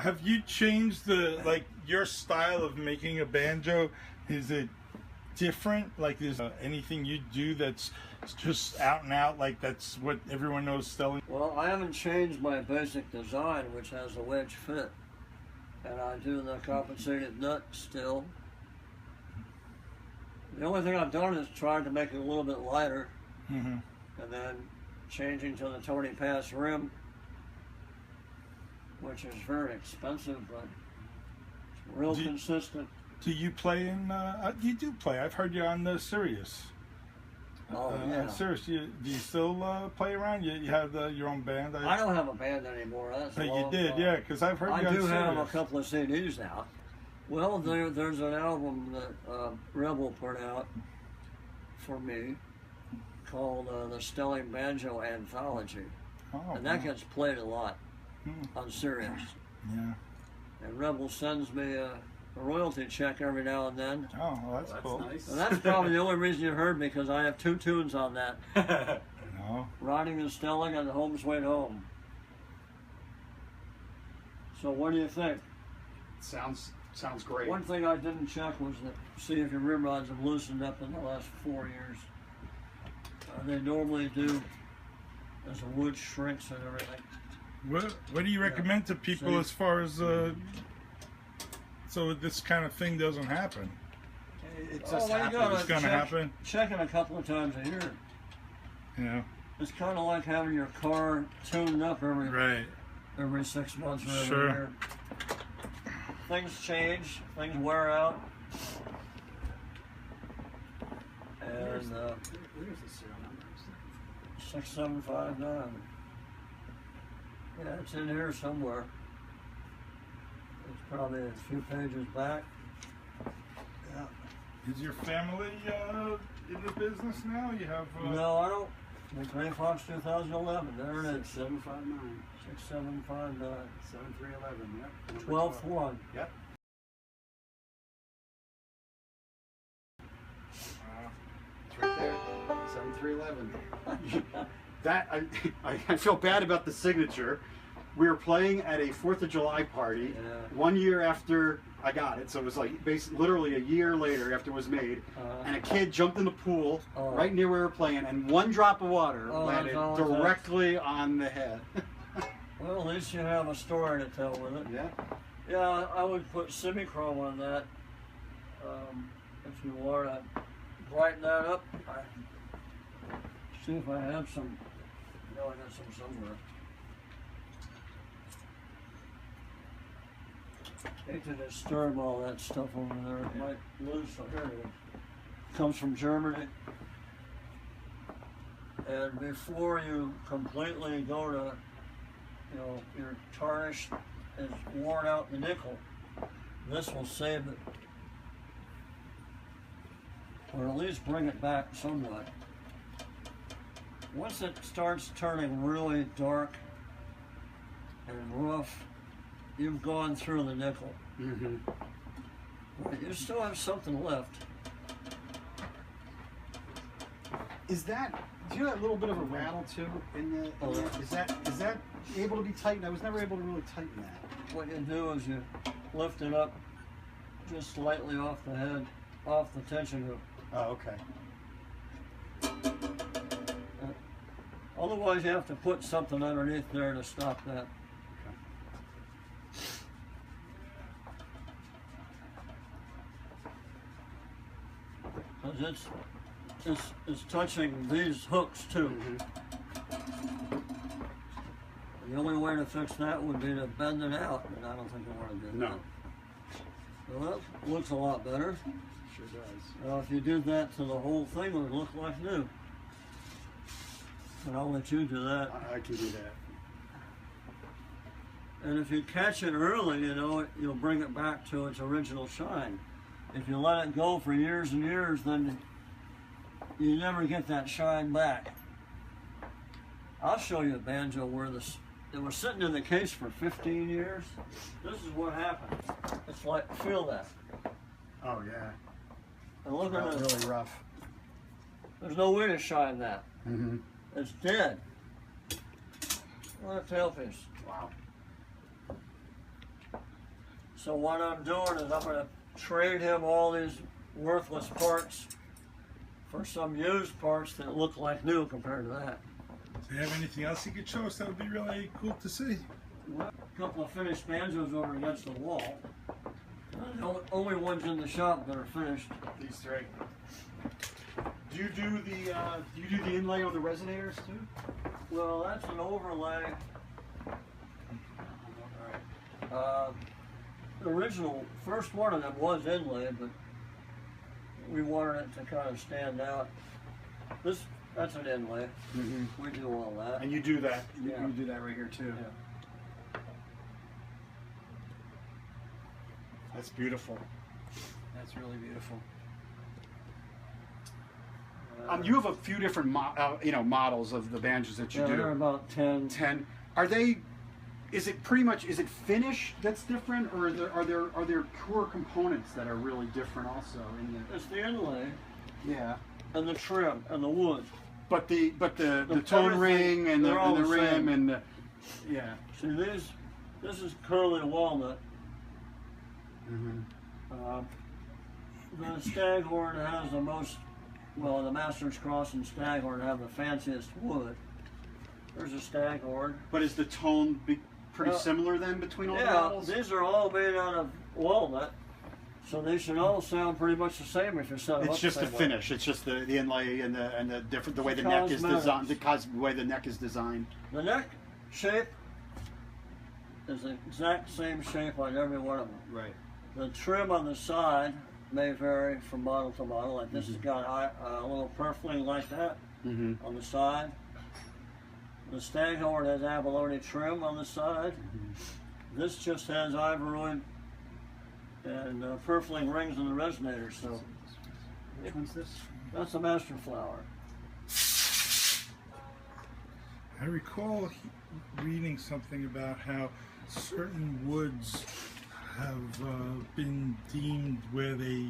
have you changed your style of making a banjo? Is it different? Like, is anything you do that's just out and out, like that's what everyone knows Stelling? Well, I haven't changed my basic design, which has a wedge fit, and I do the compensated nut still. The only thing I've done is tried to make it a little bit lighter, and then changing to the Tony Pass rim, which is very expensive, but it's real consistent. Do you play in, you do play, I've heard you on the Sirius. Oh, yeah. Sirius, do you still play around? You have your own band? I don't have a band anymore. That's but you did, yeah, because I've heard you on Sirius. I do have a couple of CDs out. Well, there's an album that Rebel put out for me called the Stelling Banjo Anthology. Oh, and that gets played a lot on Sirius. Yeah. And Rebel sends me a royalty check every now and then. Oh, well, that's cool. Nice. And that's probably the only reason you heard me, because I have 2 tunes on that. No. Riding and Stelling and Home Sweet Home. So what do you think? Sounds great. One thing I didn't check was to see if your rim rods have loosened up in the last 4 years. They normally do as the wood shrinks and everything. What do you recommend to people as far as so this kind of thing doesn't happen? It just happens. It's going to happen? Check it a couple of times a year. Yeah. It's kind of like having your car tuned up every 6 months or every year. Things change, things wear out. And where's the serial number? 6759. Yeah, it's in here somewhere. It's probably a few pages back. Yeah. Is your family in the business now? You have No, I don't. The Gray Fox 2011. There it is. 6759. 6759. 7311. Yep. 12-1. Yep. It's right there. 7311. That I feel bad about the signature. We were playing at a 4th of July party 1 year after I got it, so it was like literally a year later after it was made, and a kid jumped in the pool right near where we were playing, and 1 drop of water landed directly on the head. Well, at least you have a story to tell with it. Yeah. Yeah, I would put semi-chrome on that if you want to brighten that up. See if I have some. No, I got some somewhere. Hate to disturb all that stuff over there. It might lose. So here it is. Comes from Germany. And before you completely go to, your tarnish is worn out the nickel, this will save it. Or at least bring it back somewhat. Once it starts turning really dark and rough, you've gone through the nickel. But you still have something left. Is that? Do you have a little bit of a rattle too in the? Is that able to be tightened? I was never able to really tighten that. What you do is you lift it up just slightly off the head, off the tension hook. Oh, okay. Otherwise, you have to put something underneath there to stop that. Because it's touching these hooks too. The only way to fix that would be to bend it out, and I don't think I want to do that. Well, that looks a lot better. Sure does. Now, if you did that to the whole thing, it would look like new. And I'll let you do that. I can do that. And if you catch it early, you'll bring it back to its original shine. If you let it go for years and years, then you never get that shine back. I'll show you a banjo where it was sitting in the case for 15 years. This is what happens. It's like, feel that. Oh yeah. And look at it. Really rough. There's no way to shine that. Mm-hmm. It's dead. Look at that tailpiece. Wow. So what I'm doing is I'm going to trade him all these worthless parts for some used parts that look like new compared to that. Do you have anything else you could show us that would be really cool to see? Well, a couple of finished banjos over against the wall. The only ones in the shop that are finished. These three. Do you do the inlay of the resonators too? Well, that's an overlay. The original first one of them was inlaid, but we wanted it to kind of stand out. That's an inlay. Mm-hmm. We do all that. And you do that. Yeah. You do that right here too. Yeah. That's beautiful. That's really beautiful. You have a few different models of the banjos that you do. There are about 10. 10. Are they? Is it pretty much? Is it finish that's different, or are there core components that are really different also in the? It's the inlay. Yeah. And the trim and the wood. But the tone ring and the rim and the, yeah. See this is curly walnut. Mm-hmm. The staghorn has the most. Well, the Master's Cross and Staghorn have the fanciest wood. There's a Staghorn. But is the tone pretty similar then between all the models? Yeah, these are all made out of walnut, so they should all sound pretty much the same if you're set up. It's just the finish. It's just the inlay and the different the way the neck is designed. The way the neck is designed. The neck shape is the exact same shape on every one of them. Right. The trim on the side may vary from model to model. Like this has got a little purfling like that on the side. The Staghorn has abalone trim on the side. This just has ivory and purfling rings on the resonator. So which one's this? That's a master flower. I recall reading something about how certain woods have been deemed where they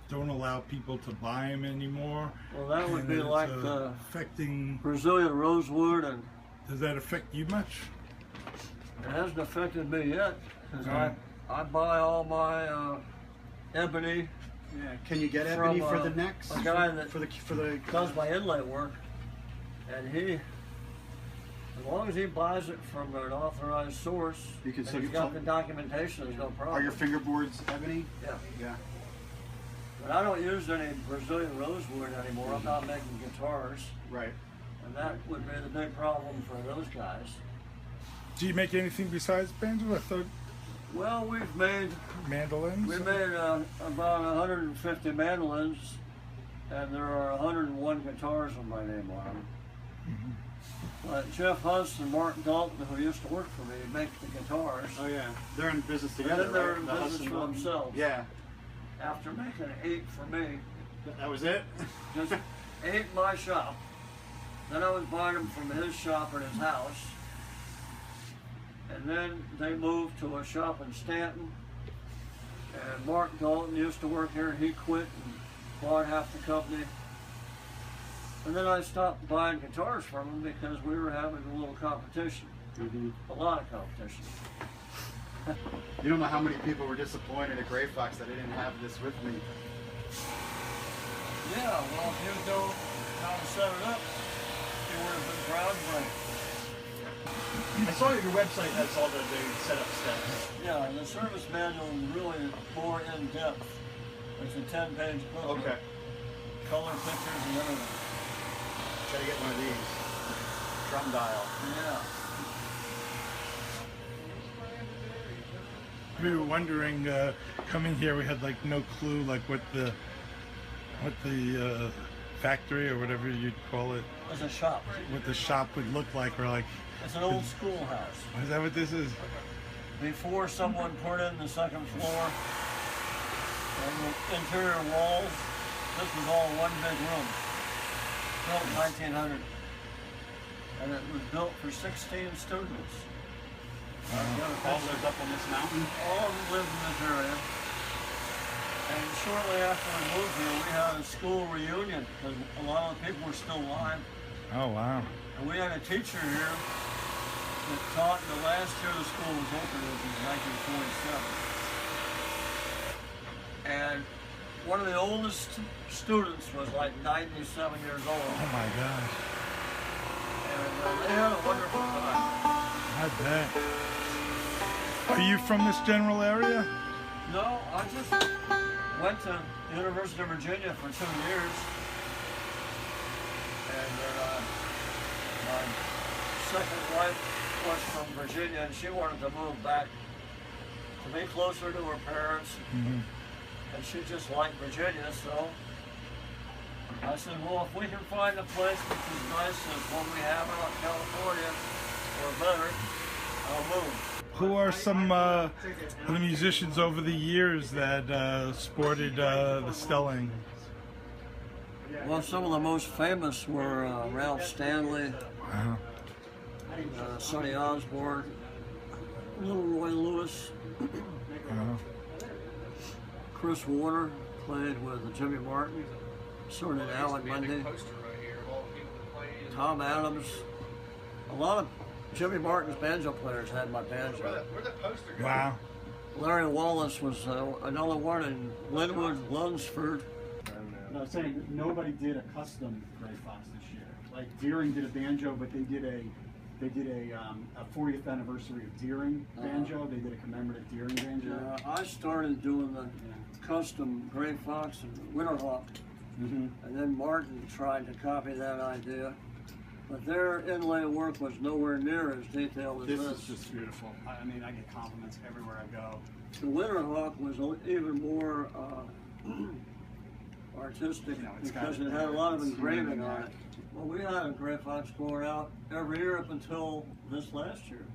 don't allow people to buy them anymore. Well, that would be like the affecting Brazilian rosewood. And does that affect you much? it hasn't affected me yet, because I buy all my ebony. Yeah. Can you get ebony for the necks? A guy that for the does my inlay work, and he, as long as he buys it from an authorized source, You can and say he's got the documentation, there's no problem. Are your fingerboards ebony? Yeah. Yeah. But I don't use any Brazilian rosewood anymore. I'm not making guitars, Right. and that would be the big problem for those guys. Do you make anything besides banjo? I thought Well, we've made mandolins. We made about 150 mandolins, and there are 101 guitars with my name on them. Geoff Huss and Mark Dalton, who used to work for me, make the guitars. Oh yeah. They're in business And together. then they're right? in The business Hudson for one. themselves. Yeah. After making 8 for me, That was it. just 8 in my shop. Then I was buying them from his shop at his house. And then they moved to a shop in Stanton. And Mark Dalton used to work here. He quit and bought half the company. And then I stopped buying guitars from him because we were having a little competition. A lot of competition. You don't know how many people were disappointed at Gray Fox that I didn't have this with me. Yeah, well, if you don't know how to set it up, you would have been proud of me. I saw your website has all the setup steps. Yeah, and the service manual is really more in depth. It's a 10-page book. Okay. Color pictures and everything. Try to get one of these. Drum dial. Yeah. We were wondering, coming here, we had like no clue like what the factory or whatever you'd call it, It's a shop. what the shop would look like. We're like, It's an old schoolhouse. is that what this is? Before someone put in the second floor and the interior walls, this was all one big room. Built in 1900. And it was built for 16 students. All lives up on this mountain. All of them lived in this area. And shortly after we moved here, we had a school reunion because a lot of the people were still alive. Oh wow! And we had a teacher here that taught the last year the school was open, which was 1947. and one of the oldest students was like 97 years old. Oh my gosh. And they had a wonderful time. I bet. Are you from this general area? No, I just went to the University of Virginia for 2 years. And then my second wife was from Virginia, and she wanted to move back to be closer to her parents. Mm-hmm. And she just liked Virginia, so I said, well, if we can find a place which is nice as what we have out in California, or better, I'll move. Who are some of the musicians over the years that sported the Stelling? Well, some of the most famous were Ralph Stanley, Wow. Sonny Osborne, Little Roy Lewis, Wow. Chris Warner played with Jimmy Martin, so did Alan Mundy, Tom Adams. A lot of Jimmy Martin's banjo players had my banjo. Wow. Larry Wallace was another one in Linwood, Lunsford. And I was saying that nobody did a custom Gray Fox this year. Like Deering did a banjo, but they did a 40th anniversary of Deering banjo. They did a commemorative Deering banjo. I started doing the custom Gray Fox and Winterhawk, and then Martin tried to copy that idea. But their inlay work was nowhere near as detailed as This this. is just beautiful. I mean, I get compliments everywhere I go. The Winterhawk was even more artistic because it had a lot of engraving on it. Well, we had a Gray Fox going out every year up until this last year.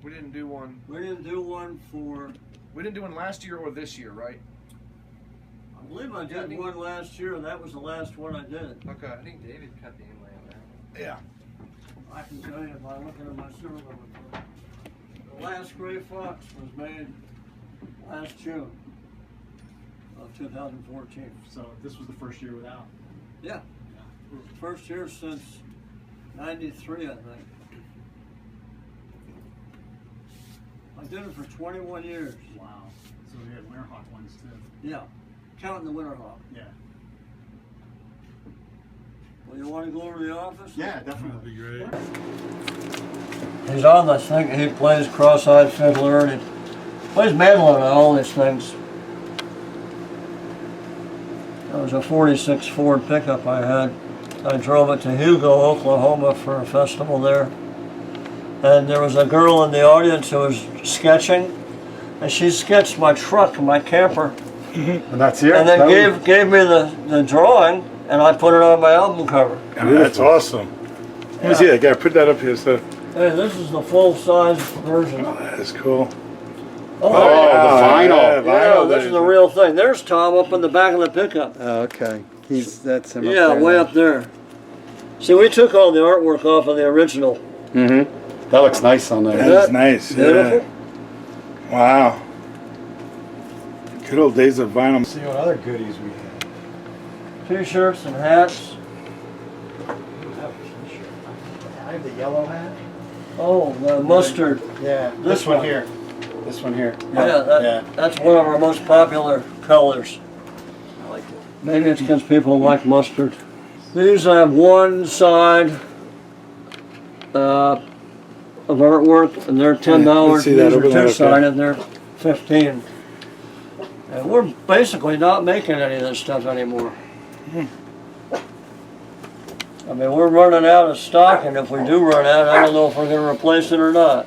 We didn't do one. We didn't do one for, We didn't do one last year or this year, right? I believe I did one last year, and that was the last one I did. Okay. I think David cut the inlay on that. Yeah. I can tell you by looking at my serial number. The last Gray Fox was made last June of 2014. So this was the first year without. Yeah. First year since 93, I think. I did it for 21 years. Wow. So we had Winterhawk ones too. Yeah. Counting the Winterhawk. Yeah. Well, you want to go over to the office? Yeah, That'd definitely. be great. He's on this thing. He plays cross-eyed fiddler and he plays mandolin on all these things. That was a 46 Ford pickup I had. I drove it to Hugo, Oklahoma for a festival there. And there was a girl in the audience who was sketching, and she sketched my truck, my camper. And that's here. And then gave me the drawing, and I put it on my album cover. That's awesome. Let me see that guy. Put that up here. So. Hey, this is the full-size version. Oh, that is cool. Oh, the vinyl. Yeah, this is the real thing. There's Tom up in the back of the pickup. Oh, okay. That's him. Yeah, way up there. See, we took all the artwork off of the original. Mm-hmm. That looks nice on there. That is nice. Beautiful. Yeah. Wow. Good old days of vinyl. See what other goodies we have. T-shirts and hats. I have the yellow hat. Oh, the mustard. Yeah. This one here. This one here. Yeah, that's one of our most popular colors. I like it. Maybe it's because people like mustard. These have one side of artwork, and they're $10. let's see that These over are there, two-sided, and they're $15. And we're basically not making any of this stuff anymore. I mean, we're running out of stock, and if we do run out, I don't know if we're going to replace it or not.